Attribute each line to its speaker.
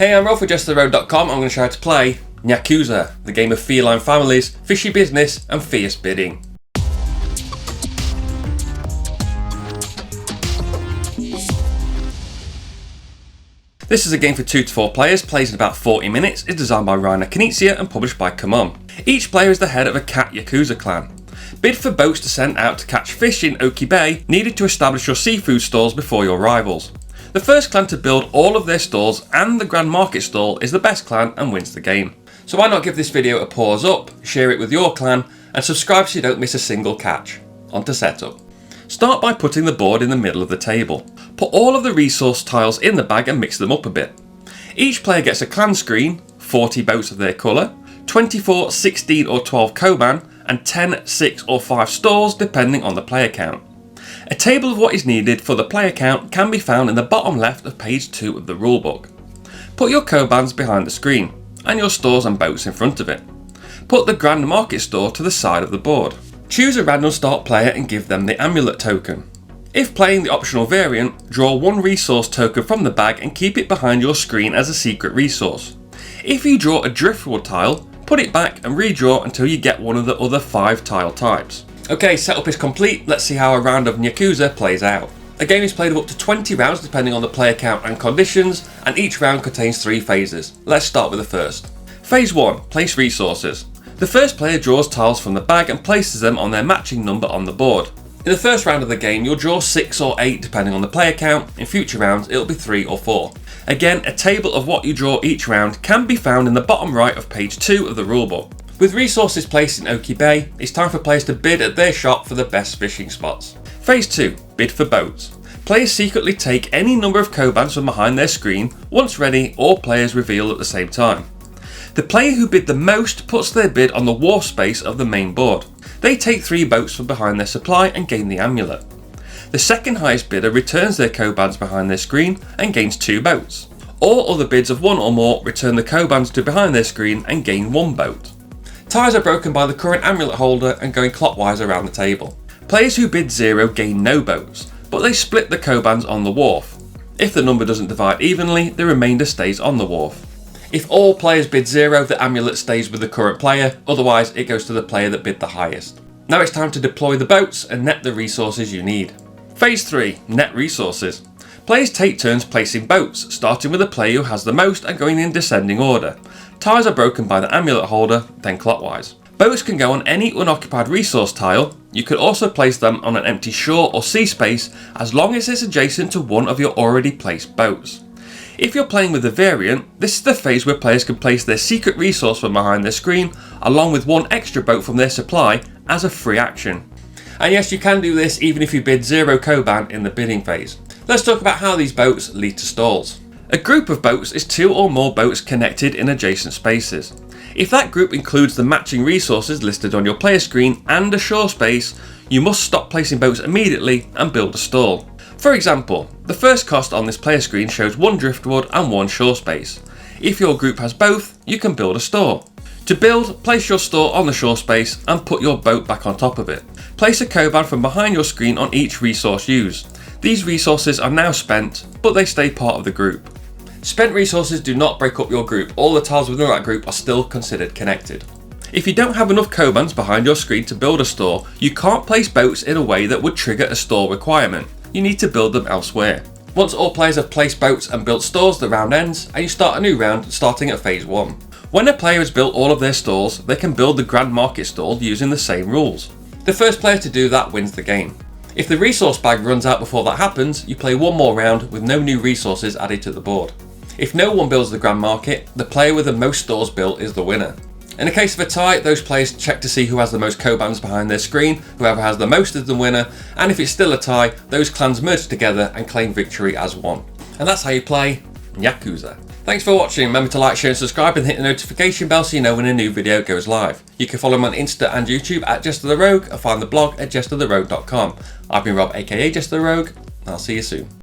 Speaker 1: Hey, I'm Rob for JestaThaRogue.com. I'm going to show you how to play Nyakuza, the game of feline families, fishy business and fierce bidding. This is a game for 2 to 4 players, plays in about 40 minutes, is designed by Nyakuza and published by Come On. Each player is the head of a cat Yakuza clan. Bid for boats to send out to catch fish in Oki Bay, needed to establish your seafood stalls before your rivals. The first clan to build all of their stalls and the Grand Market stall is the best clan and wins the game. So why not give this video a pause up, share it with your clan and subscribe so you don't miss a single catch. On to setup. Start by putting the board in the middle of the table. Put all of the resource tiles in the bag and mix them up a bit. Each player gets a clan screen, 40 boats of their colour, 24, 16 or 12 koban and 10, 6 or 5 stalls depending on the player count. A table of what is needed for the player count can be found in the bottom left of page 2 of the rulebook. Put your kobans behind the screen and your stores and boats in front of it. Put the Grand Market store to the side of the board. Choose a random start player and give them the amulet token. If playing the optional variant, draw one resource token from the bag and keep it behind your screen as a secret resource. If you draw a driftwood tile, put it back and redraw until you get one of the other 5 tile types. Okay, setup is complete, let's see how a round of Nyakuza plays out. A game is played of up to 20 rounds depending on the player count and conditions, and each round contains 3 phases. Let's start with the first. Phase 1, place resources. The first player draws tiles from the bag and places them on their matching number on the board. In the first round of the game, you'll draw 6 or 8 depending on the player count. In future rounds, it'll be 3 or 4. Again, a table of what you draw each round can be found in the bottom right of page 2 of the rulebook. With resources placed in Oki Bay, it's time for players to bid at their shop for the best fishing spots. Phase 2, bid for boats. Players secretly take any number of kobans from behind their screen. Once ready, all players reveal at the same time. The player who bid the most puts their bid on the wharf space of the main board. They take 3 boats from behind their supply and gain the amulet. The second highest bidder returns their kobans behind their screen and gains 2 boats. All other bids of 1 or more return the kobans to behind their screen and gain 1 boat. Ties are broken by the current amulet holder and going clockwise around the table. Players who bid 0 gain no boats, but they split the kobans on the wharf. If the number doesn't divide evenly, the remainder stays on the wharf. If all players bid 0, the amulet stays with the current player, otherwise it goes to the player that bid the highest. Now it's time to deploy the boats and net the resources you need. Phase 3, net resources. Players take turns placing boats, starting with the player who has the most and going in descending order. Ties are broken by the amulet holder, then clockwise. Boats can go on any unoccupied resource tile. You could also place them on an empty shore or sea space as long as it's adjacent to one of your already placed boats. If you're playing with the variant, this is the phase where players can place their secret resource from behind their screen along with 1 extra boat from their supply as a free action. And yes, you can do this even if you bid 0 koban in the bidding phase. Let's talk about how these boats lead to stalls. A group of boats is 2 or more boats connected in adjacent spaces. If that group includes the matching resources listed on your player screen and a shore space, you must stop placing boats immediately and build a stall. For example, the first cost on this player screen shows 1 driftwood and 1 shore space. If your group has both, you can build a store. To build, place your store on the shore space and put your boat back on top of it. Place a koban from behind your screen on each resource used. These resources are now spent, but they stay part of the group. Spent resources do not break up your group. All the tiles within that group are still considered connected. If you don't have enough kobans behind your screen to build a store, you can't place boats in a way that would trigger a store requirement. You need to build them elsewhere. Once all players have placed boats and built stores, the round ends and you start a new round starting at phase 1. When a player has built all of their stores, they can build the Grand Market stall using the same rules. The first player to do that wins the game. If the resource bag runs out before that happens, you play 1 more round with no new resources added to the board. If no one builds the Grand Market, the player with the most stores built is the winner. In the case of a tie, those players check to see who has the most kobans behind their screen. Whoever has the most is the winner, and if it's still a tie, those clans merge together and claim victory as one. And that's how you play Nyakuza. Thanks for watching. Remember to like, share and subscribe and hit the notification bell so you know when a new video goes live. You can follow me on Insta and YouTube at JestaThaRogue and find the blog at JestaThaRogue.com. I've been Rob aka JestaThaRogue, and I'll see you soon.